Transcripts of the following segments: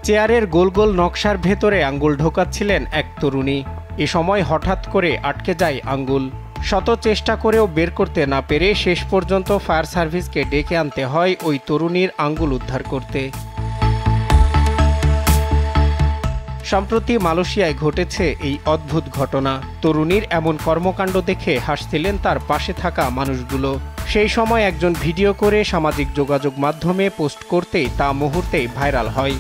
চেয়ারের গোল গোল নকশার ভেতরে আঙ্গুল ঢোকাচ্ছিলেন এক তরুণী। এ সময় হঠাৎ করে আটকে যায় আঙ্গুল। শত চেষ্টা করেও বের করতে না পেরে শেষ পর্যন্ত ফায়ার সার্ভিসকে ডেকে আনতে হয় ওই তরুণীর আঙ্গুল উদ্ধার করতে। সম্প্রতি মালয়েশিয়ায় ঘটেছে এই অদ্ভুত ঘটনা। তরুণীর এমন কর্মকাণ্ড দেখে হাসছিলেন তার পাশে থাকা মানুষগুলো। সেই সময় একজন ভিডিও করে সামাজিক যোগাযোগ মাধ্যমে পোস্ট করতেই তা মুহূর্তেই ভাইরাল হয়।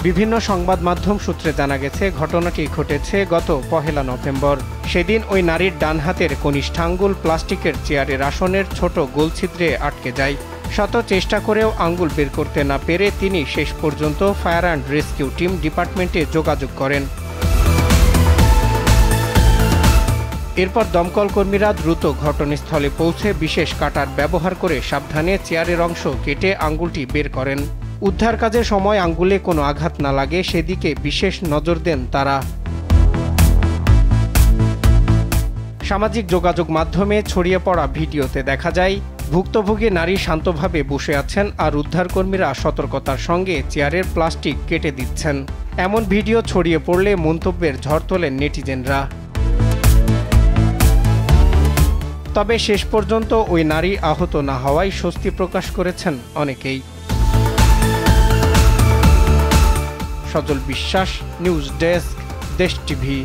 বিভিন্ন সংবাদ মাধ্যম সূত্রে জানা গেছে, ঘটনাটি ঘটেছে গত 1 নভেম্বর। সেদিন ওই নারীর ডান হাতের কনিষ্ঠাঙ্গুল প্লাস্টিকের চেয়ারের আসনের ছোট গোল ছিদ্রে আটকে যায়। শত চেষ্টা করেও আঙ্গুল বের করতে না পেরে তিনি শেষ পর্যন্ত ফায়ার অ্যান্ড রেস্কিউ টিম ডিপার্টমেন্টে যোগাযোগ করেন। এরপর দমকল কর্মীরা দ্রুত ঘটনাস্থলে পৌঁছে বিশেষ কাটার ব্যবহার করে সাবধানে চেয়ারের অংশ কেটে আঙ্গুলটি বের করেন। উদ্ধার কাজের সময় আঙ্গুলে কোনো আঘাত না লাগে সেদিকে বিশেষ নজর দেন তারা। সামাজিক যোগাযোগ মাধ্যমে ছড়িয়ে পড়া ভিডিওতে দেখা যায় ভুক্তভোগী নারী শান্তভাবে বসে আছেন আর উদ্ধারকর্মীরা সতর্কতার সঙ্গে চেয়ারের প্লাস্টিক কেটে দিচ্ছেন। এমন ভিডিও ছড়িয়ে পড়লে মন্তব্যের ঝড় তোলেন নেটিজেনরা। তবে শেষ পর্যন্ত ওই নারী আহত না হওয়ায় স্বস্তি প্রকাশ করেছেন অনেকেই। সজল বিশ্বাস, নিউজ ডেস্ক, দেশ টিভি।